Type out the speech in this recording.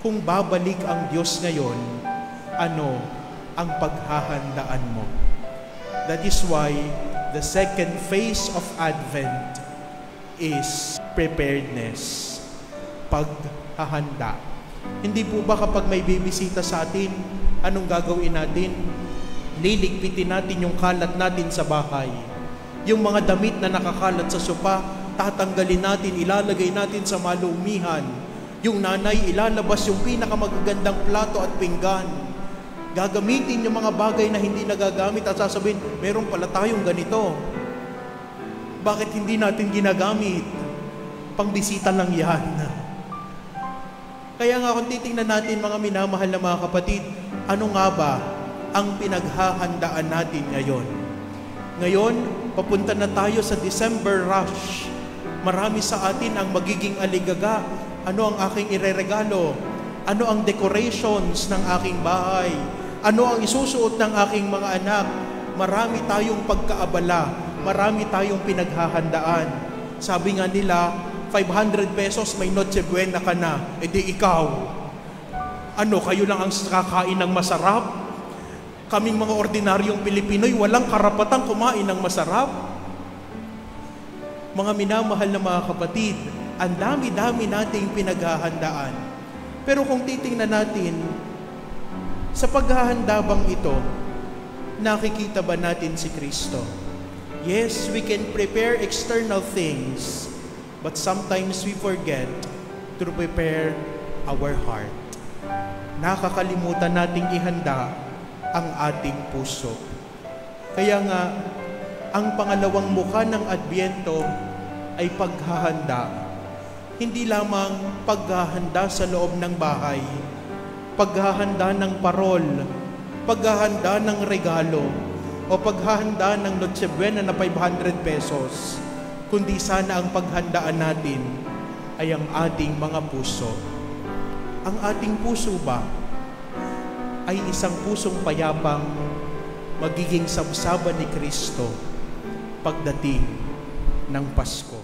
kung babalik ang Diyos ngayon, ano ang paghahandaan mo? That is why the second phase of Advent is preparedness, paghahanda. Hindi po ba kapag may bibisita sa atin, anong gagawin natin? Liligpitin natin yung kalat natin sa bahay. Yung mga damit na nakakalat sa sopa, tatanggalin natin, ilalagay natin sa malumihan. Yung nanay, ilalabas yung pinakamagagandang plato at pinggan. Gagamitin yung mga bagay na hindi nagagamit at sasabihin, meron pala tayong ganito. Bakit hindi natin ginagamit? Pangbisita lang yan. Kaya nga kung titingnan natin mga minamahal na mga kapatid, ano nga ba ang pinaghahandaan natin ngayon? Ngayon, papunta na tayo sa December rush. Marami sa atin ang magiging aligaga. Ano ang aking ireregalo? Ano ang decorations ng aking bahay? Ano ang isusuot ng aking mga anak? Marami tayong pagkaabala. Marami tayong pinaghahandaan. Sabi nga nila, 500 pesos, may Noche Buena ka na. E di ikaw, ano, kayo lang ang kakain ng masarap? Kaming mga ordinaryong Pilipino'y walang karapatang kumain ng masarap? Mga minamahal na mga kapatid, ang dami-dami nating pinaghahandaan. Pero kung titingnan natin, sa paghahanda bang ito, nakikita ba natin si Kristo? Yes, we can prepare external things, but sometimes we forget to prepare our heart. Nakakalimutan nating ihanda ang ating puso. Kaya nga, ang pangalawang mukha ng Adbyento ay paghahanda. Hindi lamang paghahanda sa loob ng bahay, paghahanda ng parol, paghahanda ng regalo, o paghahanda ng Noche Buena na 500 pesos, kundi sana ang paghandaan natin ay ang ating mga puso. Ang ating puso ba ay isang pusong payapang magiging sabsaban ni Kristo pagdating ng Pasko?